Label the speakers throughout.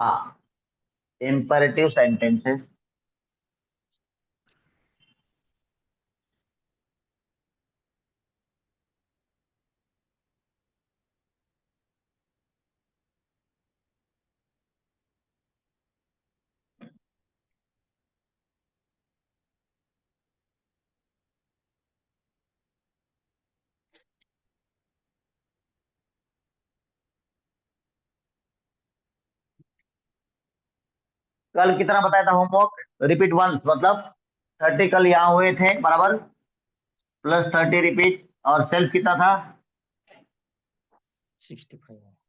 Speaker 1: हाँ, imperative sentences. कल कितना बताया था होमवर्क? रिपीट वंस मतलब 30 कल यहाँ हुए थे बराबर, प्लस 30 रिपीट, और सेल्फ कितना था?
Speaker 2: 65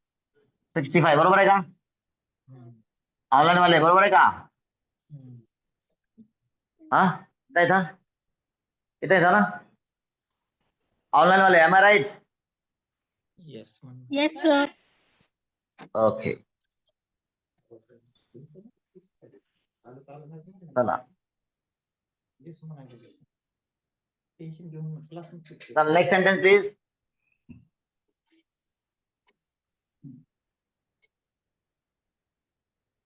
Speaker 1: 65 बरोबर आहे का? ऑनलाइन वाले बरोबर आहे का? हाँ, कितना था? कितना था ना ऑनलाइन वाले? Am I right?
Speaker 2: Yes
Speaker 3: Yes, sir.
Speaker 1: Okay, चला next sentence please.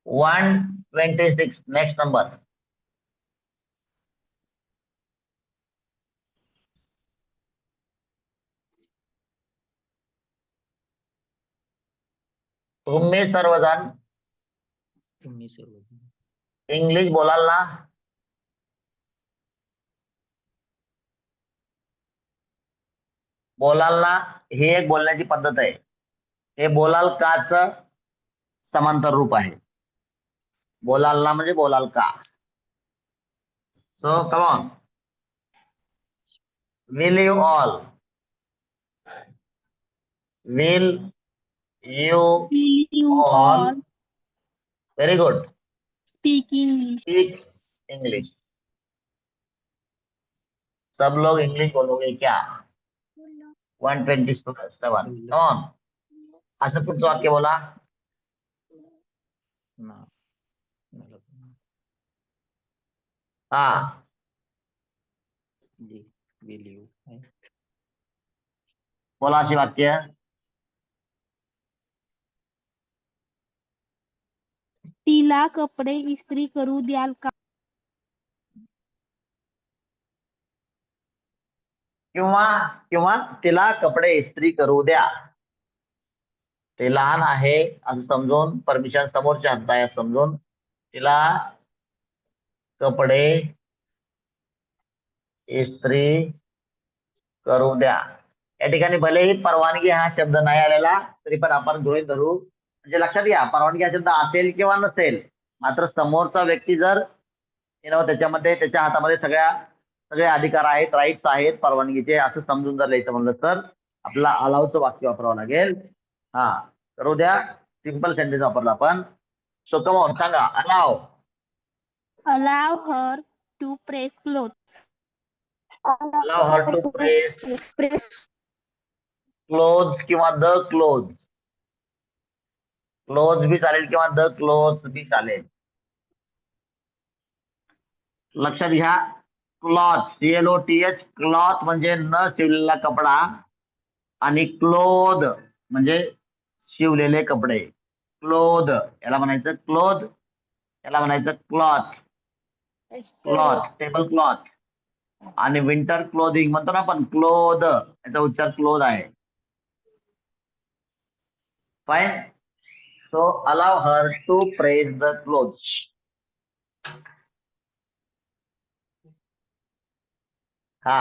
Speaker 1: 126 next number. तुम्ही सर्वजण इंग्लिश बोलाल ना? बोलाल ना ही एक बोलण्याची पद्धत आहे. हे बोलाल काच समांतर रूप आहे. बोलाल ना म्हणजे बोलाल का. So come on, will you all, will you
Speaker 3: Will you
Speaker 1: all,
Speaker 3: all
Speaker 1: very good,
Speaker 3: speak English?
Speaker 1: Speak English. सब लोग इंग्लिश बोलोगे क्या? 127. ऑन. असं पुढचं वाक्य बोला. हा, बोला अशी वाक्य.
Speaker 3: तिला कपडे इस्त्री करू द्याल का?
Speaker 1: किंवा किंवा तिला कपडे इस्त्री करू द्या. ते लहान आहे असं समजून, परमिशन समोरच्या हात आहे समजून तिला कपडे इस्त्री करू द्या. या ठिकाणी भलेही परवानगी हा शब्द नाही आलेला तरी पण आपण गृहीत धरू, म्हणजे लक्षात घ्या परवानगी हा शब्द असेल किंवा नसेल, मात्र समोरचा व्यक्ती जर त्याच्यामध्ये त्याच्या हातामध्ये सगळे अधिकार आहेत, राईट्स आहेत परवानगीचे असं समजून जर लिहायचं म्हणलं तर आपल्याला अलावचं वाक्य वापरावं लागेल. हा, करू द्या सिंपल सेंटेन्स वापरला आपण. सो कम ऑन, सांगा. Allow.
Speaker 3: Allow her to press clothes.
Speaker 1: Allow her to press clothes किंवा द क्लोथ. क्लोथ बी चालेल किंवा द क्लोथ बी चालेल. लक्षात घ्या, क्लॉथ CLOTH, क्लॉथ म्हणजे न शिवलेला कपडा आणि क्लोथ म्हणजे शिवलेले कपडे. क्लोथ याला म्हणायचं क्लोथ, याला म्हणायचं क्लॉथ. Cloth, table cloth. आणि विंटर क्लोथिंग म्हणतो ना आपण क्लोथ, याचा उच्चार क्लोथ आहे. Fine. So allow her to press the clothes. हा,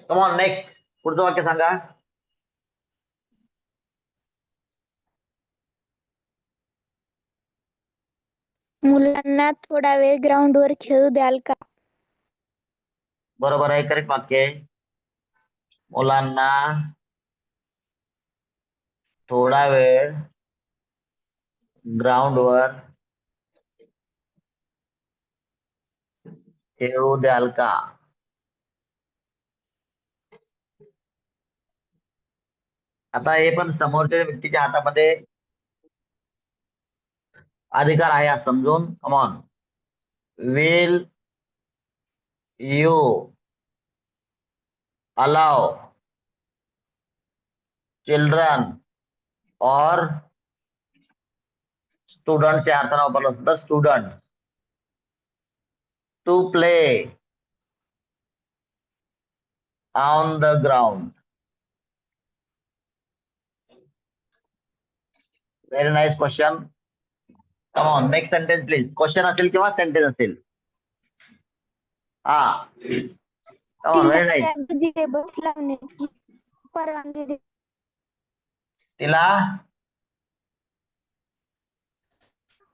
Speaker 1: कम ऑन नेक्स्ट, पुढचं वाक्य सांगा.
Speaker 4: मुलांना थोडा वेळ ग्राउंडवर खेळू द्याल का?
Speaker 1: बरोबर आहे, करेक्ट वाक्य आहे. मुलांना थोडा वेळ ग्राउंडवर खेळू द्याल का? आता हे पण समोरच्या व्यक्तीच्या हातामध्ये अधिकार आहे असं समजून. Come on, will you allow children और स्टुडंट्सच्या अर्थानं वापरलं असतं student. To play on the ground. Very nice question. Come on next sentence please. Question असेल किंवा सेंटेन्स असेल. हा come on very nice.
Speaker 4: Vegetables लावण्याची परवानगी दे.
Speaker 1: तिला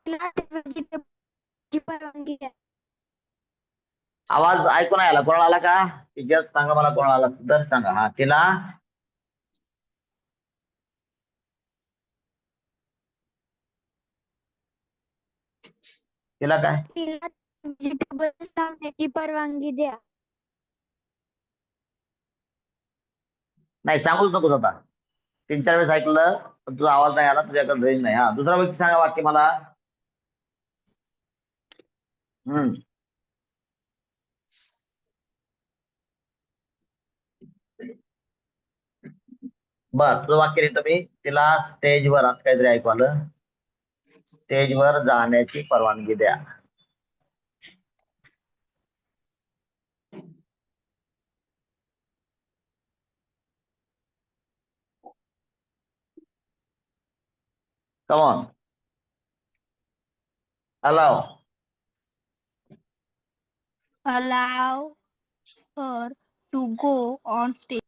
Speaker 4: तिला व्हेजिटेबलची परवानगी द्या.
Speaker 1: आवाज ऐकून आला. कोणाला आला का? टीचर सांगा मला कोणाला आला तर सांगा. हा तिला तिला काय?
Speaker 4: तिला व्हेजिटेबल्स लावण्याची परवानगी द्या.
Speaker 1: नाही सांगूच नकोस आता. 3-4 वेळेस ऐकलं पण तुझा आवाज नाही आला. तुझ्याकडे रेंज नाही. हा दुसरा व्यक्ती सांगा वाक्य मला. बर तुझं वाक्य लिहितो मी. तिला स्टेजवर असं काहीतरी ऐकू आलं. स्टेजवर जाण्याची परवानगी द्या. Come on. Allow.
Speaker 3: allow her to go on stage.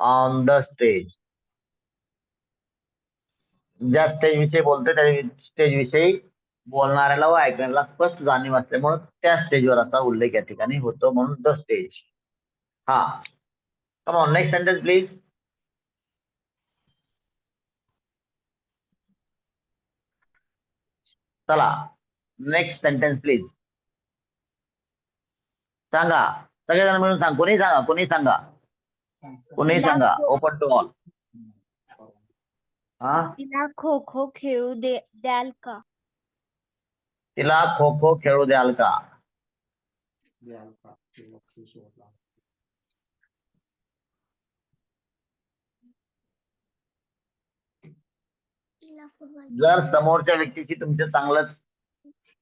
Speaker 1: On the stage. ज्या स्टेज विषयी बोलतोय त्या स्टेज विषयी बोलणाऱ्याला व ऐकणाऱ्याला स्पष्ट जाणीव असल्यामुळे त्या स्टेजवर असा उल्लेख या ठिकाणी होतो म्हणून द स्टेज. हा come on next sentence please. चला नेक्स्ट सेंटेन्स प्लीज. सांगा सगळेजण मिळून सांग. कोणी सांगा कोणी सांगा कोणी सांगा. Open to all. हा
Speaker 4: तिला खो खो खेळू द्याल का?
Speaker 1: तिला खो खो खेळू द्याल का? जर समोरच्या व्यक्तीची तुमचं चांगलंच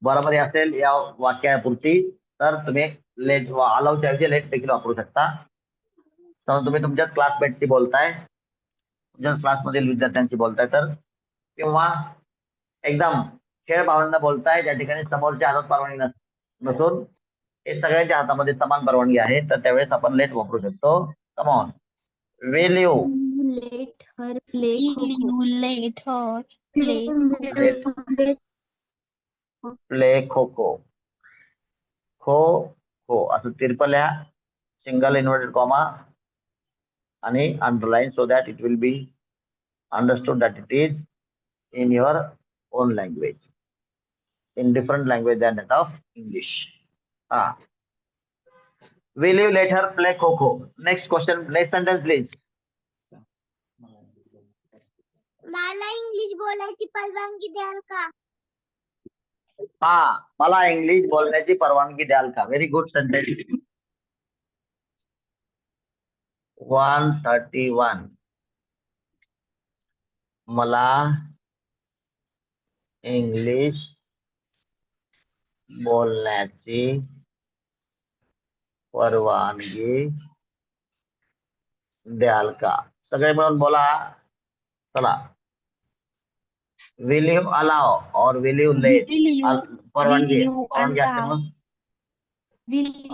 Speaker 1: बरोबरी असेल या वाक्यापुरती तर तुम्ही लेट अलाउच्या ऐवजी लेट देखील वापरू शकता. तर तुम्ही तुमच्याच क्लासमेटशी बोलताय, तुमच्याच क्लासमधील विद्यार्थ्यांशी बोलताय तर, किंवा एकदम खेळ भावना बोलताय ज्या ठिकाणी समोरच्या हातात परवानगी नसून हे सगळ्यांच्या हातामध्ये समान परवानगी आहे तर त्यावेळेस आपण लेट वापरू शकतो. Come on. Will you
Speaker 4: let her play
Speaker 3: Will you let her play
Speaker 1: play kho kho. Kho kho असं तिरपल्या सिंगल इन्व्हर्टेड कॉमा आणि underline so that it will be understood that it is in your own language, in different language than that of English. Will you let her play Kho-Kho? Next question, next sentence please.
Speaker 4: मला English बोलायची परवानगी द्याल का?
Speaker 1: मला English बोलण्याची परवानगी द्याल का? Very good sentence. 131. मला इंग्लिश बोलण्याची परवानगी द्याल का? सगळे मिळून बोला. चला. विल यू अलाव और विल यू लेट? परवानगी असते मग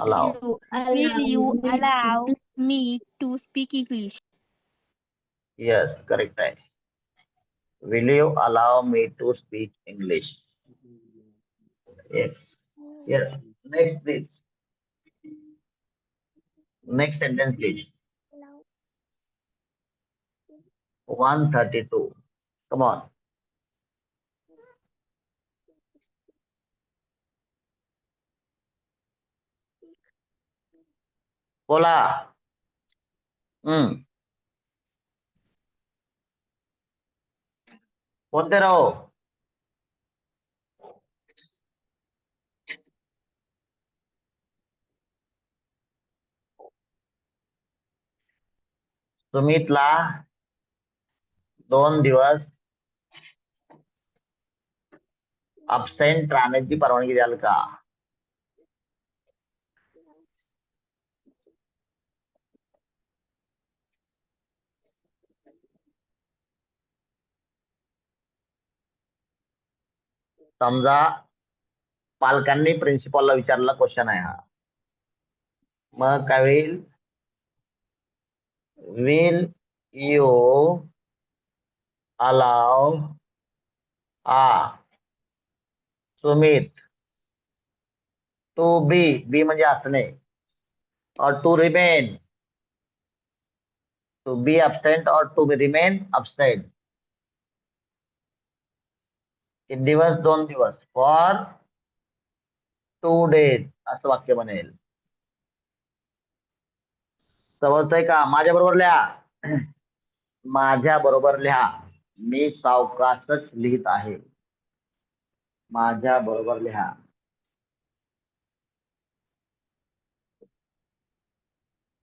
Speaker 1: allow.
Speaker 3: Will you allow me to speak English?
Speaker 1: Yes, correct आहे. Will you allow me to speak English? Yes. Yes. Next please. Next sentence please. 132. Come on. बोला. बोलते रहो. सुमितला 2 दिवस अब्सेंट राहण्याची परवानगी द्याल का? समजा पालकांनी प्रिन्सिपॉलला विचारलेला क्वेश्चन आहे हा. मग काय होईल? Will you allow Sumit to be म्हणजे असणे, or to remain, to be absent or to remain absent. किती दिवस? 2 दिवस. फॉर 2 days असं वाक्य बनेल. समजतंय का? माझ्या बरोबर लिहा. माझ्या बरोबर लिहा. मी सावकाशच लिहित आहे. माझ्या बरोबर लिहा.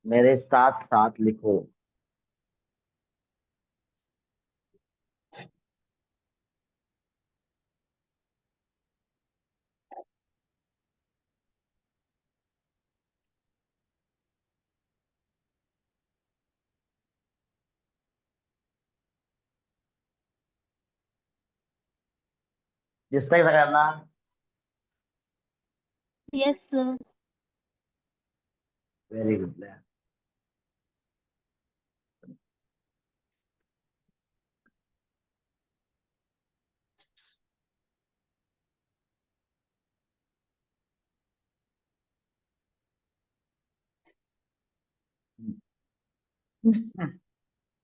Speaker 1: मेरे साथ साथ लिखो. दिसतंय सगळ्यांना?
Speaker 3: Yes, sir.
Speaker 1: Very good.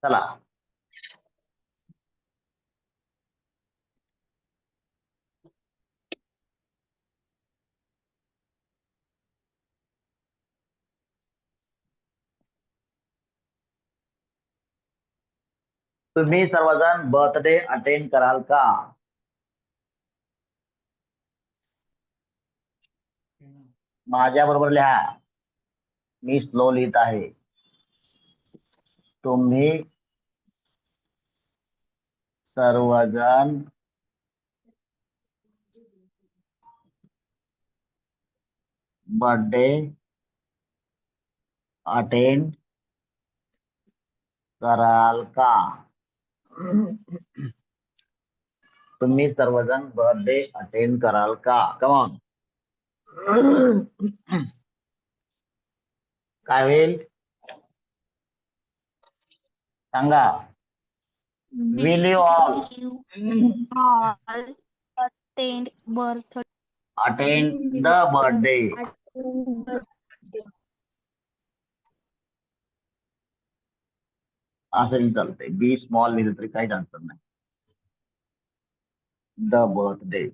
Speaker 1: चला, तुम्ही सर्वजण बर्थडे अटेंड कराल का? माझ्या बरोबर लिहा. मी स्लो लिहित आहे. तुम्ही सर्वजण बर्थडे अटेंड कराल का? तुम्ही सर्वजण बर्थडे अटेंड कराल का? Come on. काय होईल सांगा? Will you all
Speaker 3: You all attend birthday.
Speaker 1: attend the birthday? असंही चालतंय. बी स्मॉल लिहिलं तरी काही अडचण नाही. The birthday.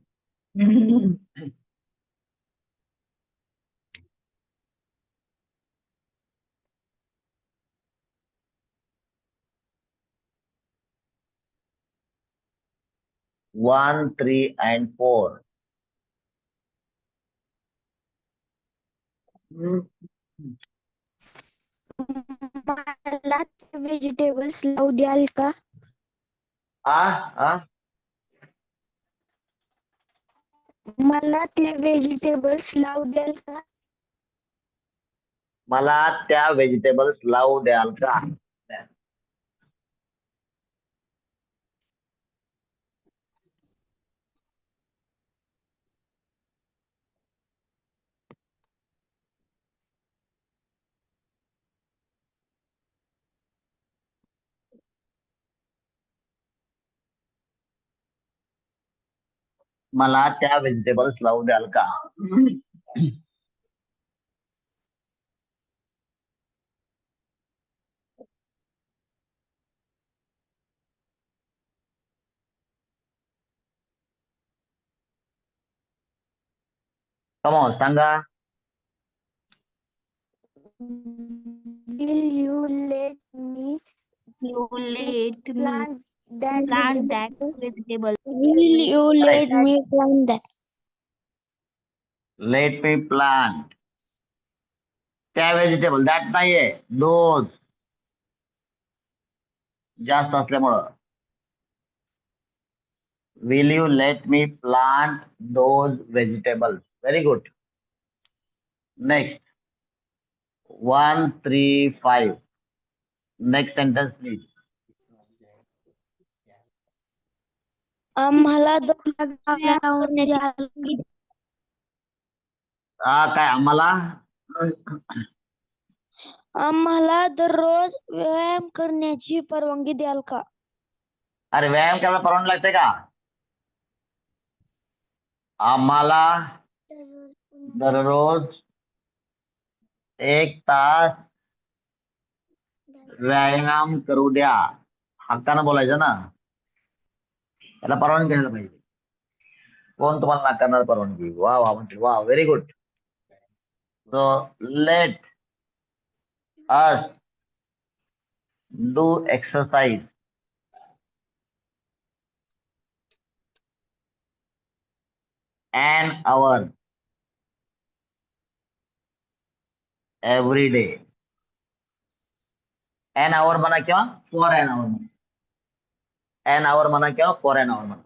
Speaker 1: 1, 3 and 4.
Speaker 4: मला व्हेजिटेबल्स लावू द्याल का? मला ते व्हेजिटेबल्स लावू द्याल का?
Speaker 1: मला त्या व्हेजिटेबल्स लावू द्याल का? मला त्या व्हेजिटेबल्स लावू द्याल का? कम ऑन सांगा.
Speaker 4: Will you let me
Speaker 3: You let me
Speaker 4: plant that
Speaker 3: plant that
Speaker 4: vegetable?
Speaker 3: vegetable.
Speaker 4: Will you let
Speaker 1: Correct.
Speaker 4: me plant that?
Speaker 1: Let me plant. त्या व्हेजिटेबल दॅट नाहीये, दोज जास्त असल्यामुळं. will you let me plant those vegetables? Very good. Next, 135. Next sentence, please.
Speaker 4: आम्हाला व्यायाम द्याल
Speaker 1: काय आम्हाला
Speaker 4: आम्हाला दररोज व्यायाम करण्याची परवानगी द्याल का?
Speaker 1: अरे व्यायाम करायला परवानगी लागते का? आम्हाला दररोज 1 तास व्यायाम करू द्या. हक्कानं बोलायचं ना. त्याला परवानगी घ्यायला पाहिजे. कोण तुम्हाला नाकारणार परवानगी? वा वा म्हणजे वा, very good. So let us do exercise an hour every day. An hour म्हणा किंवा for an hour म्हणा. An hour म्हणा किंवा for an hour म्हणा.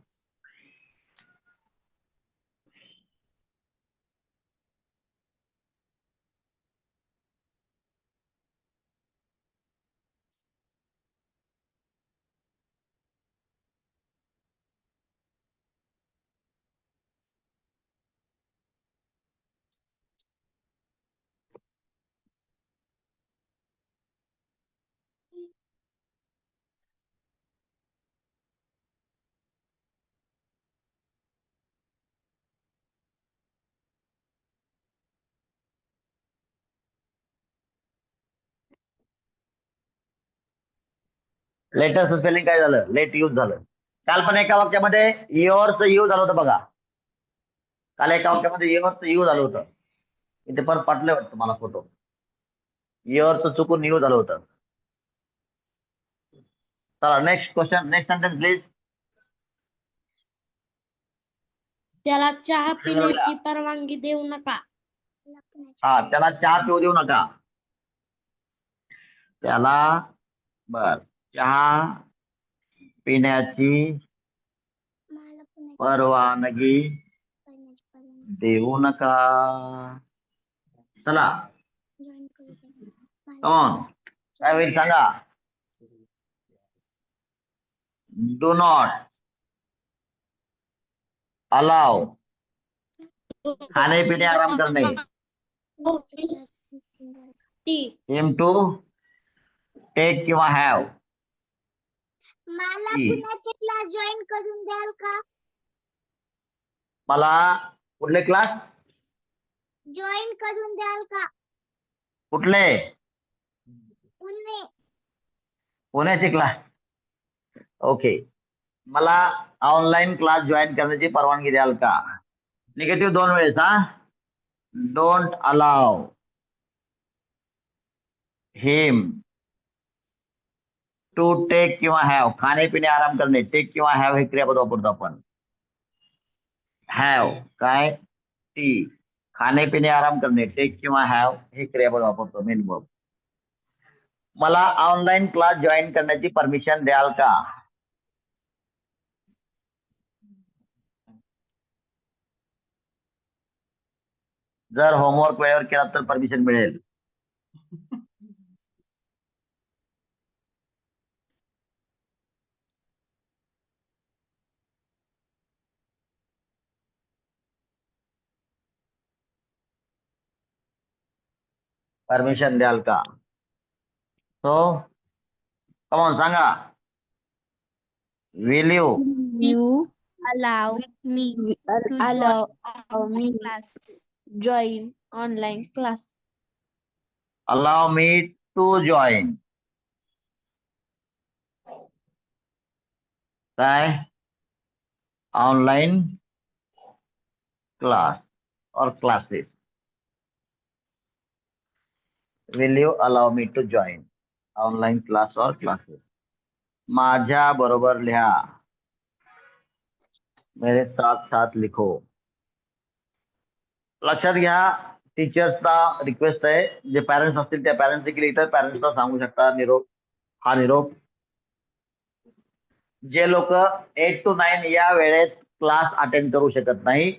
Speaker 1: लेटेस्ट स्पेलिंग काय झालं? लेट यूज झालं. काल पण एका वाक्यामध्ये युअरचं यू झालं होतं बघा. काल एका वाक्यामध्ये युअरचं यू झालं होतं. इथे पण पाठले वाटतं मला फोटो. युअरचं चुकून यू झालं होतं. चला next question, next sentence please.
Speaker 5: त्याला चहा पिण्याची परवानगी देऊ नका.
Speaker 1: हा, त्याला चहा पिऊ देऊ नका. त्याला चहा पिण्याची परवानगी देऊ नका. चला कॉन काय होईल सांगा. डू नॉट अलाव खाणे पिणे आराम करणे हिम टू टेक किंवा हॅव.
Speaker 4: मला
Speaker 1: की.
Speaker 4: कुणाचे क्लास जॉईन करून द्याल का?
Speaker 1: मला कुठले क्लास?
Speaker 4: जॉईन करून द्याल का?
Speaker 1: कुठले?
Speaker 4: पुणे.
Speaker 1: पुण्याचे क्लास. ओके. मला ऑनलाईन क्लास जॉईन करण्याची परवानगी द्याल का? निगेटिव्ह 2 वेळेस. हा, don't allow him to take किंवा हॅव. खाणे पिणे आराम करणे. टेक किंवा हॅव हे क्रियापद वापरतो आपण. हॅव काय टी, खाणे पिणे आराम करणे. टेक किंवा हॅव हे क्रियापद वापरतो मेन वर्ब. मला ऑनलाईन क्लास जॉईन करण्याची परमिशन द्याल का? जर होमवर्क वेळेवर केला तर परमिशन मिळेल. परमिशन द्याल का? सो कमॉन सांगा. Will you
Speaker 3: You allow me to
Speaker 5: allow
Speaker 3: join
Speaker 5: me
Speaker 3: class.
Speaker 5: join online class.
Speaker 1: Allow me to join काय ऑनलाईन क्लास और classes. Will you allow me to join online class और classes. माझ्या बरोबर लिहा. मेरे साथ साथ लिखो. लक्षात घ्या, टीचर्सचा रिक्वेस्ट आहे. जे पॅरेंट्स असतील त्या पॅरेंट्स देखील इतर पॅरेंट्सला सांगू शकता निरोप. हा निरोप जे लोक 8 to 9 या वेळेत क्लास अटेंड करू शकत नाही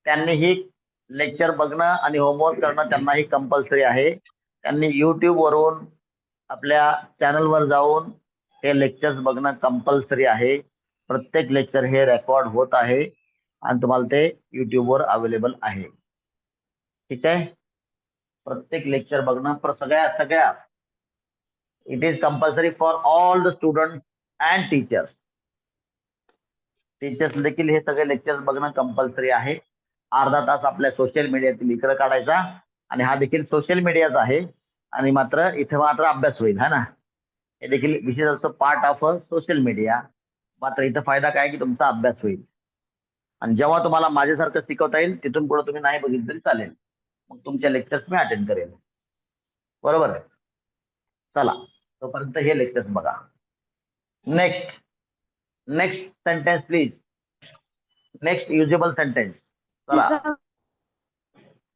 Speaker 1: त्यांनीही लेक्चर बघणं आणि होमवर्क करणं त्यांनाही कंपल्सरी आहे. त्यांनी YouTube वरून आपल्या चॅनलवर जाऊन हे लेक्चर्स बघणं कंपल्सरी आहे. प्रत्येक लेक्चर हे रेकॉर्ड होत आहे आणि तुम्हाला ते YouTube वर अवेलेबल आहे. ठीक आहे. प्रत्येक लेक्चर बघणं सगळ्या it is compulsory for all the student and teachers. Teachers देखील हे सगळे लेक्चर्स बघणं कंपल्सरी आहे. अर्धा तास आपल्या सोशल मीडियातील इकडे काढायचा आणि हा देखील सोशल मीडियाचा आहे आणि मात्र इथे मात्र अभ्यास होईल है ना. हे देखील विशेष असतो पार्ट ऑफ सोशल मीडिया. मात्र इथं फायदा काय की तुमचा अभ्यास होईल आणि जेव्हा तुम्हाला माझ्यासारखं शिकवता येईल तिथून पुढे तुम्ही नाही बघितलं तरी चालेल. मग तुमच्या लेक्चर्स मी अटेंड करेन. बरोबर आहे. चला तोपर्यंत हे लेक्चर्स बघा. Next sentence please. Next usable sentence. चला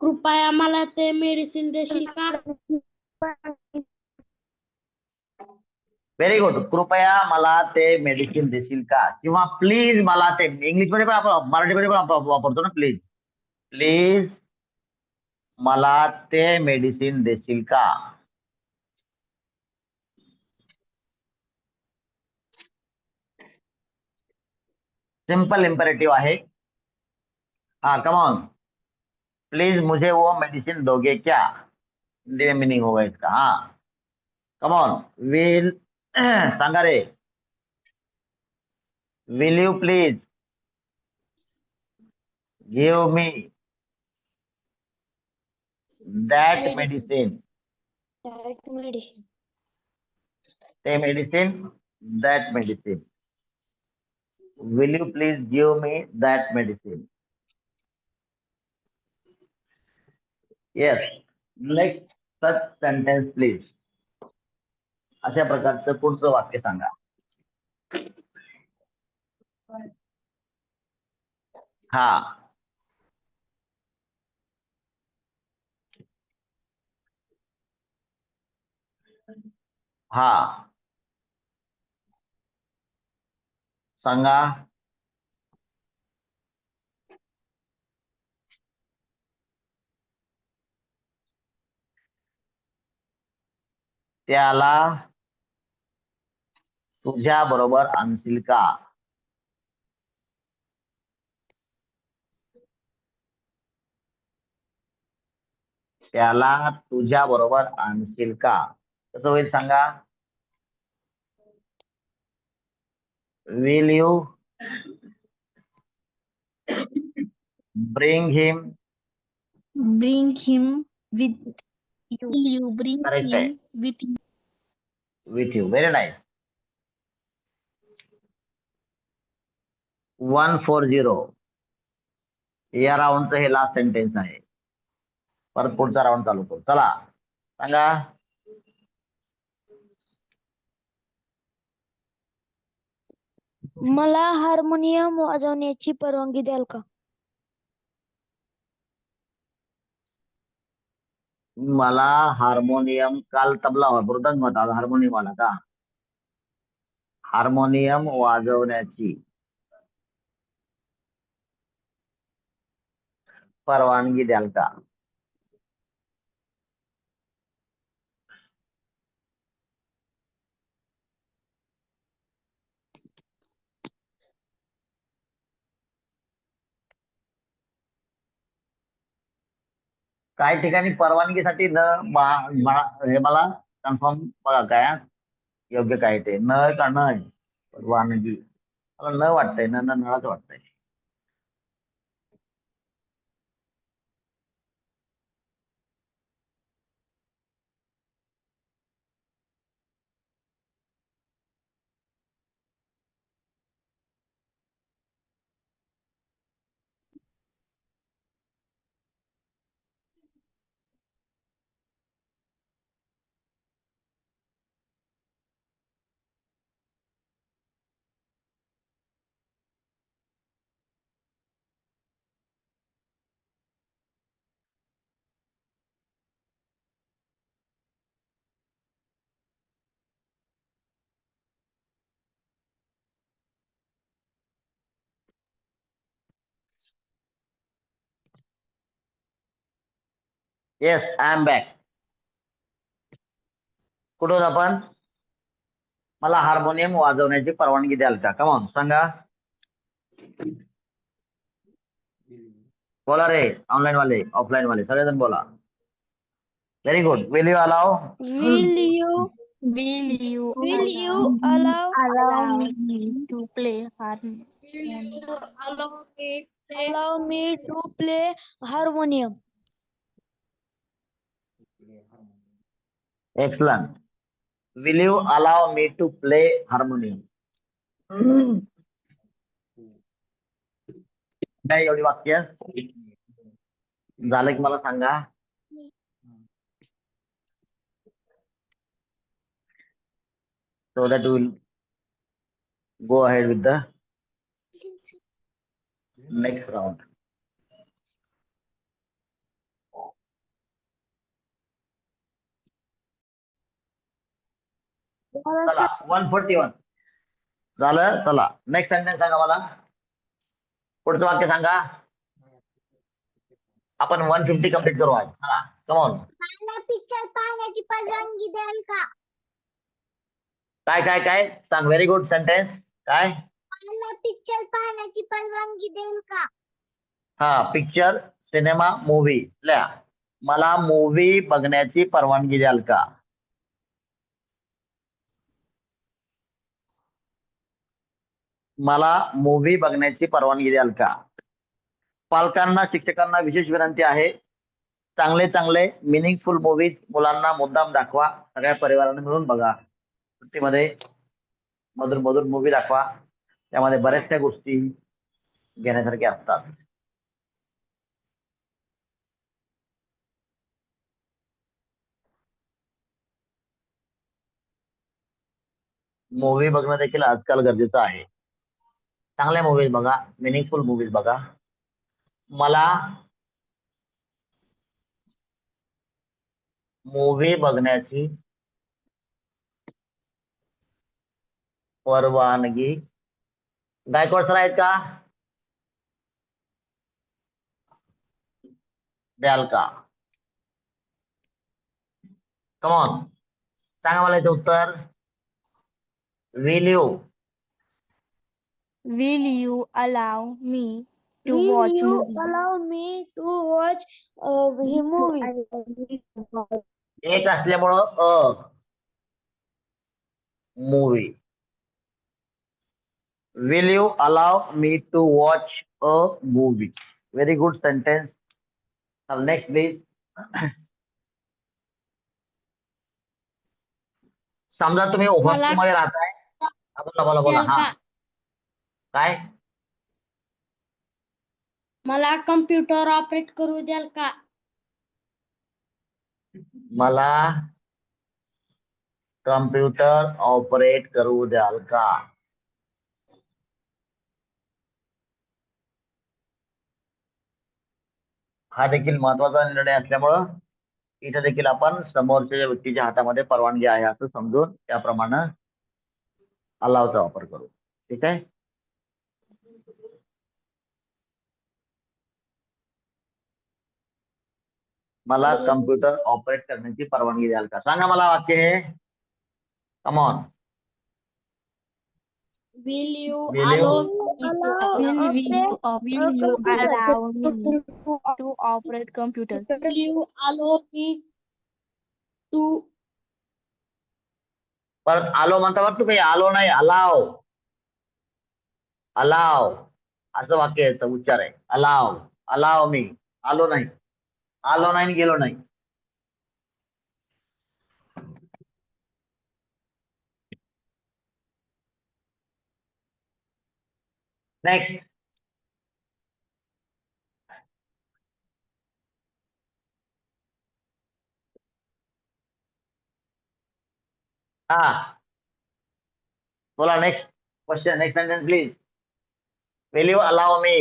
Speaker 5: कृपया मला ते मेडिसिन देशील का?
Speaker 1: Very good. कृपया मला ते मेडिसिन देशील का किंवा प्लीज मला ते. इंग्लिशमध्ये पण आपण मराठीमध्ये पण आपण वापरतो ना प्लीज. प्लीज मला ते मेडिसिन देशील का. सिंपल इम्पेरेटिव आहे. हाँ कम ऑन. प्लीज मुझे वो मेडिसिन दोगे क्या. हिंदी में मीनिंग होगा इसका. हाँ कम ऑन. विल सांगा रे. Will you please give me that medicine. ते medicine. That medicine. Will you please give me that medicine? Yes. Next such sentence please. अशा प्रकारचं पुढचं वाक्य सांगा. हा हा सांगा. त्याला तुझ्या बरोबर आणशील का. त्याला तुझ्या बरोबर आणशील का. कसं होईल सांगा. Will you bring him.
Speaker 3: Bring him with you. You bring
Speaker 1: Correct
Speaker 3: him
Speaker 1: आहे.
Speaker 3: with you.
Speaker 1: With you. Very nice. 140 या राऊंडचं हे लास्ट सेंटेन्स आहे. परत पुढचा राऊंड चालू करू. चला सांगा.
Speaker 4: मला हार्मोनियम वाजवण्याची परवानगी द्याल का.
Speaker 1: मला हार्मोनियम. काल तबला मृदंग होता. आज हार्मोनियम आला का. हार्मोनियम वाजवण्याची परवानगी द्याल का. काही ठिकाणी परवानगीसाठी न हे मला कन्फर्म बघा काय योग्य काय ते न का न परवानगी. मला न वाटतंय. न नळाच वाटतंय. Yes, I am back. कुठं होतो आपण? मला हार्मोनियम वाजवण्याची परवानगी द्याल का? कमॉन सांगा. बोला रे, ऑनलाईन वाले, ऑफलाईन वाले, सगळेजण बोला. Very good. Will you allow?
Speaker 4: Will you
Speaker 3: Will you
Speaker 4: will you allow
Speaker 3: allow me to play harmonium?
Speaker 4: allow me to play harmonium?
Speaker 1: Excellent. Will you allow me to play harmonium? काय एवढी वाक्य झालं की मला सांगा. So that we will go ahead with the next round. चला 141 झालं. चला नेक्स्ट सेंटेन्स सांगा मला. पुढचं वाक्य सांगा. आपण 150 कम्प्लीट करू आज. चला कमॉन.
Speaker 5: मला पिक्चर पाहण्याची परवानगी द्याल का?
Speaker 1: काय काय काय सांग. Very good sentence. काय?
Speaker 5: मला पिक्चर पाहण्याची परवानगी देईल का?
Speaker 1: हा, पिक्चर, सिनेमा, मूवी लिहा. मला मूवी बघण्याची परवानगी द्याल का? मला मूवी बघण्याची परवानगी द्याल का? पालकांना, शिक्षकांना विशेष विनंती आहे. चांगले चांगले मिनिंगफुल मूवीज मुलांना मुद्दाम दाखवा. सगळ्या परिवाराने मिळून बघा. सुट्टीमध्ये मधुर मधुर मूवी दाखवा. त्यामध्ये बऱ्याचशा गोष्टी घेण्यासारख्या असतात. मूवी बघणं देखील आजकाल गरजेचं आहे. चांगल्या मूवीज बघा, मिनिंगफुल मूवीज बघा. मला मूवी बघण्याची परवानगी गायकवाड सर आहेत का? द्याल का? कमॉन सांगा मला याचं उत्तर. Will you
Speaker 3: allow me to
Speaker 4: Will
Speaker 3: watch
Speaker 4: you
Speaker 3: movie?
Speaker 4: allow me to watch a movie?
Speaker 1: एक असल्यामुळं a movie. Will you allow me to watch a movie. Very good sentence. Next please. समजा तुम्ही हॉस्टेलमध्ये राहताय. बोला बोला बोला.
Speaker 5: द्याल
Speaker 1: हा
Speaker 5: का?
Speaker 1: काय?
Speaker 5: मला कम्प्युटर ऑपरेट करू द्याल का?
Speaker 1: मला कम्प्युटर ऑपरेट करू द्याल का? हा देखील महत्वाचा निर्णय असल्यामुळं इथे देखील आपण समोरच्या व्यक्तीच्या हातामध्ये परवानगी आहे असं समजून त्याप्रमाणे अलावचा वापर करू. ठीक आहे. मला कम्प्युटर ऑपरेट करण्याची परवानगी द्याल का? सांगा मला वाक्य हे. Come on.
Speaker 5: Will you
Speaker 1: Will you?
Speaker 5: allow me to
Speaker 3: Will you allow me to operate computer?
Speaker 5: Will you allow me to
Speaker 1: परत आलो म्हणता बरं तुम्ही. आलो नाही, अलाव. अलाव असं वाक्य याचा उच्चार आहे. अलाव. Allow me. आलो नाही. आलो नाही, गेलो नाही. नेक्स्ट. हा बोला. Next question. Next sentence please. Will you allow me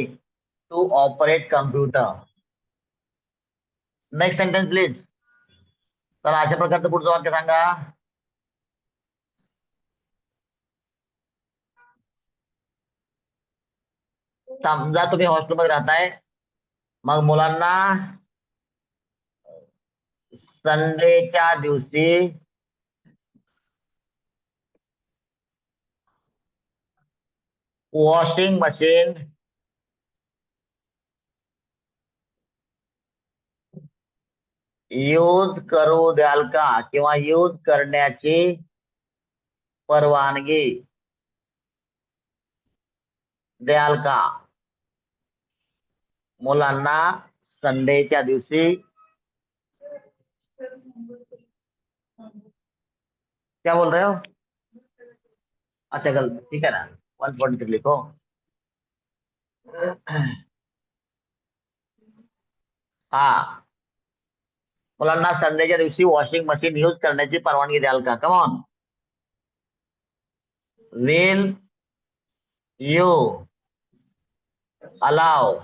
Speaker 1: to operate computer. Next sentence please. चला अशा प्रकारचं पुढचं वाक्य सांगा. समजा तुम्ही हॉस्टेलमध्ये राहताय. मग मुलांना संडेच्या दिवशी वॉशिंग मशीन यूज करू द्याल का किंवा यूज करण्याची परवानगी द्याल का? मुलांना संडेच्या दिवशी क्या बोल रहे हो? अच्छा गलत, ठीक है ना, 143 लिखो। हा, मुलांना संडेच्या दिवशी वॉशिंग मशीन यूज करण्याची परवानगी द्याल का? Come on, will you allow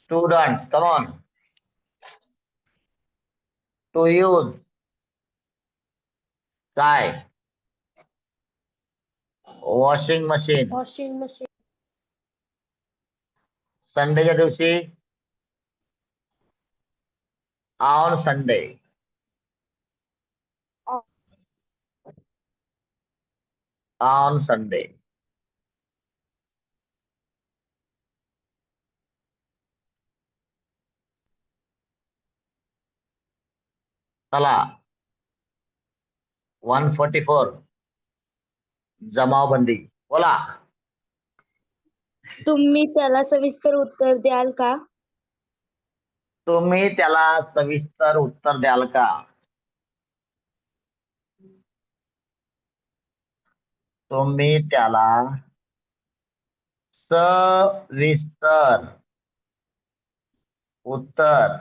Speaker 1: students, come on, to use काय? वॉशिंग मशीन
Speaker 5: वॉशिंग मशीन
Speaker 1: संडेच्या दिवशी ऑन संडे ऑन संडे चला 144 जमावबंदी बोला।
Speaker 4: तुम्ही त्याला सविस्तर उत्तर द्याल का?
Speaker 1: तुम्ही त्याला सविस्तर उत्तर द्याल का? तुम्ही त्याला सविस्तर उत्तर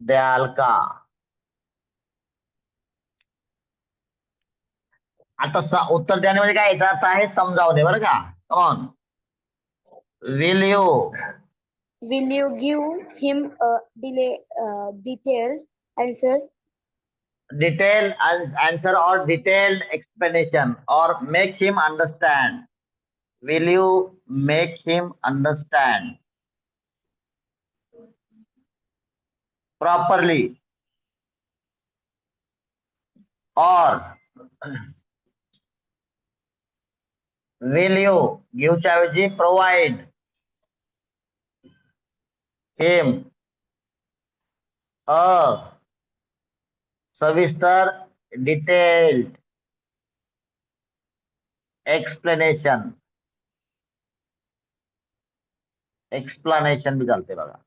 Speaker 1: द्याल का? आता उत्तर देणे म्हणजे काय, याचा अर्थ आहे समजावणे बरं का। कॉन will you
Speaker 4: Will you give him a detailed answer?
Speaker 1: detailed answer or detailed explanation or make him understand? Will you make him understand properly or will you give च्या ऐवजी provide him a सविस्तर detailed explanation भी चालते बघा,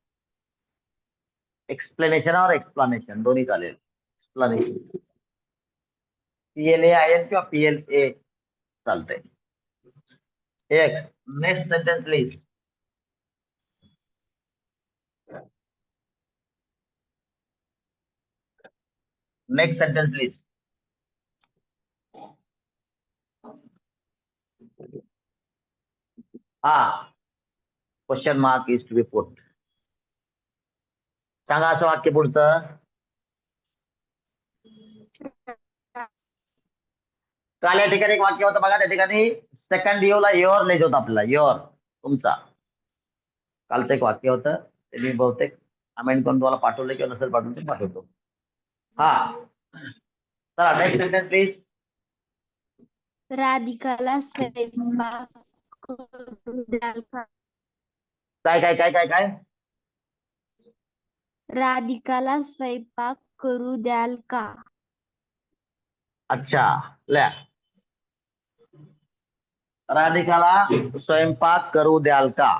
Speaker 1: explanation और explanation दोन्ही चालेल। Explanation PLAIN किंवा PLA चालते। Next sentence please. Next sentence please. हा, question mark is to be put. सांगा असं वाक्य पुढचं। काल या ठिकाणी एक वाक्य होतं बघा, त्या ठिकाणी सेकंड ला युअर लेज होता आपल्याला, युअर तुमचा। कालचं एक वाक्य होतं, ते मी बहुतेक अमेंड करून तुम्हाला पाठवलं किंवा नसेल पाठवून ते पाठवतो। हा, चला नेक्स्ट सेंटेन्स प्लीज।
Speaker 3: राधिकाला स्वयंपाक करू द्याल का?
Speaker 1: काय काय काय काय काय
Speaker 3: राधिकाला स्वयंपाक करू द्याल का?
Speaker 1: अच्छा, ल्या राधिकाला स्वयंपाक करू द्याल का?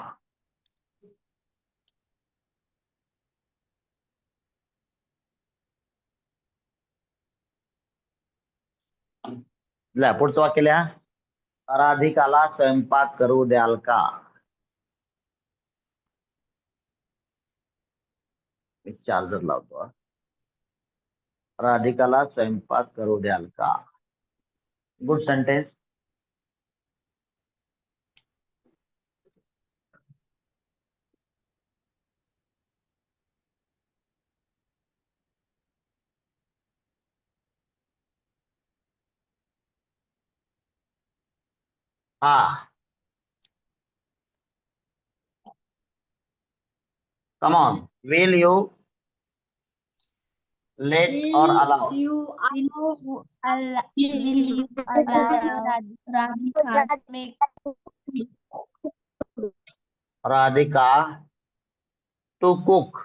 Speaker 1: ल्या पुढचं वाक्य लिहा, राधिकाला स्वयंपाक करू द्याल का? मी चार्जर लावतो। राधिकाला स्वयंपाक करू द्याल का? Good sentence. हा, Come on. Will you let or allow?
Speaker 3: Radhika
Speaker 1: Radhika to cook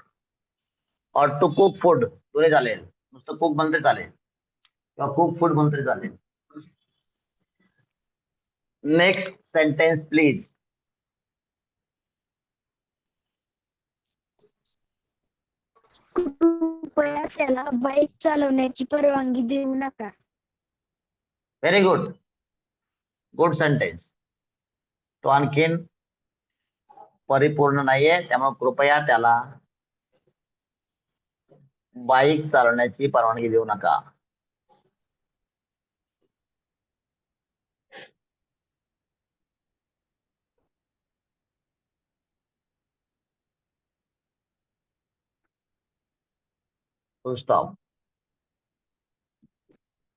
Speaker 1: or to cook food दोन्ही चालेल. नुसतं cook म्हणून तरी चालेल किंवा cook food म्हणून तरी चालेल. Next sentence please.
Speaker 4: कृपया त्याला बाईक चालवण्याची परवानगी देऊ नका.
Speaker 1: Very good. Good sentence. तो आणखीन परिपूर्ण नाहीये, त्यामुळे कृपया त्याला बाईक चालवण्याची परवानगी देऊ नका. Full stop.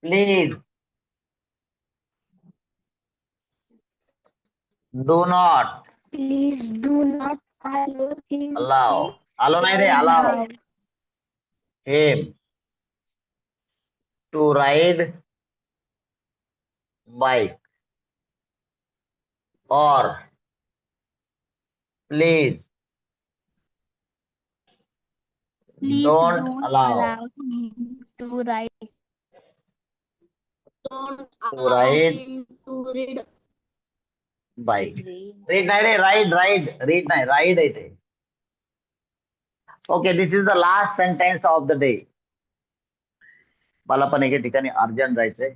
Speaker 1: Please do not
Speaker 4: Please do not allow him
Speaker 1: allow. Allow नाही रे, allow him to ride bike or please don't allow
Speaker 3: him to ride
Speaker 5: Don't
Speaker 1: to
Speaker 5: allow
Speaker 1: ride
Speaker 5: him to read.
Speaker 1: bike. Read नाही रे, ride. Read नाही, ride आहे ते. Okay, this is the last sentence of the day. मला पण एके ठिकाणी urgent जायचंय.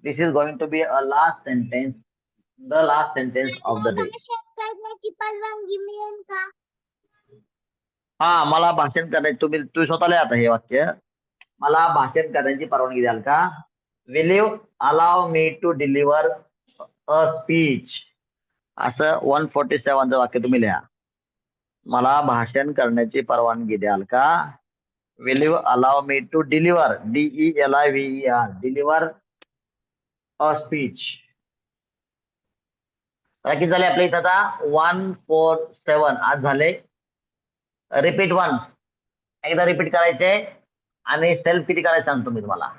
Speaker 1: This is going to be a last sentence, the last sentence of the day.
Speaker 5: करण्याची परवानगी मिळेल का?
Speaker 1: हा, मला भाषण करायचं. तुम्ही स्वतःला आता हे वाक्य, मला भाषण करण्याची परवानगी द्याल का? Will you allow me to deliver a speech? असं 147चं वाक्य तुम्ही लिहा. मला भाषण करण्याची परवानगी द्याल का? Will you allow me to deliver, DELIVER, deliver a speech? किती झाले आपल्या इथं आता? 147 आज झाले. रिपीट वन्स, एकदा रिपीट करायचे आणि सेल्फ किती करायचं सांगतो मी तुम्हाला.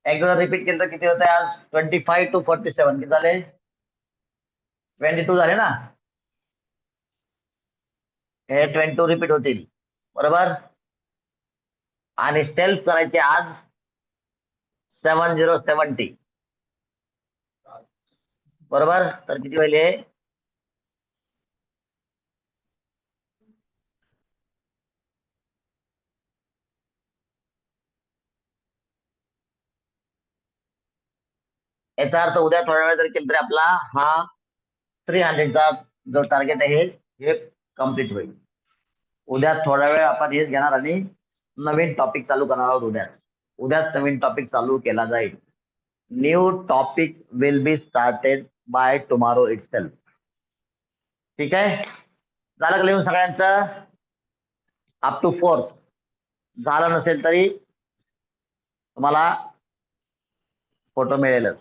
Speaker 1: एकदा रिपीट केलं तर किती होत आज? 25 to 47 किती झाले? 22 झाले ना. हे 22 रिपीट होतील, बरोबर. आणि सेल्फ करायचे आज 7070, बरोबर. तर किती होईल हे? याचा अर्थ उद्या थोड्या वेळ जर केलं तरी आपला हा 300चा जो टार्गेट आहे हे कम्प्लीट होईल. उद्या थोडा वेळ आपण हेच घेणार आणि नवीन टॉपिक चालू करणार आहोत. उद्याच नवीन टॉपिक चालू केला जाईल. New topic will be started by tomorrow itself. ठीक आहे, झालं का लिहून सगळ्यांचं? अप टू 4th झालं नसेल तरी तुम्हाला फोटो मिळेलच.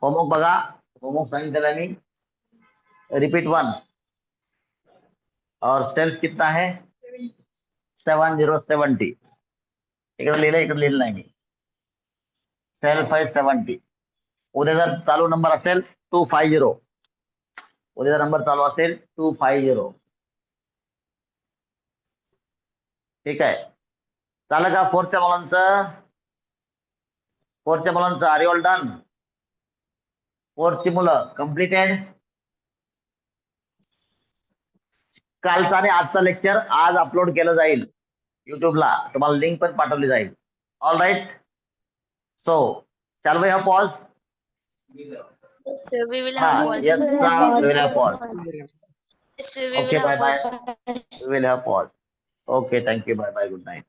Speaker 1: होमवर्क बघा, होमवर्क सांगितलेलं मी. रिपीट वन्स और सेल्फ कितना है? 7070. इकडे लिहिलं नाही मी. सेल्फ आहे 70. उद्या जर चालू नंबर असेल 250, उद्या नंबर चालू असेल 250. ठीक आहे, झालं का? 4च्या मुलांचं आर यू ऑल डन? 4ची मुलं कम्प्लिटेड. कालचा आणि आजचा लेक्चर आज अपलोड केलं जाईल युट्यूबला. तुम्हाला लिंक पण पाठवली जाईल. All right, so shall we have pause?
Speaker 4: Yes, sir, we will
Speaker 1: हा,
Speaker 4: have pause.
Speaker 1: yes sir, we will have pause.
Speaker 4: Yes, sir, we
Speaker 1: Okay,
Speaker 4: will have
Speaker 1: bye bye.
Speaker 4: pause.
Speaker 1: We will have pause. Okay, thank you. Bye bye. Good night.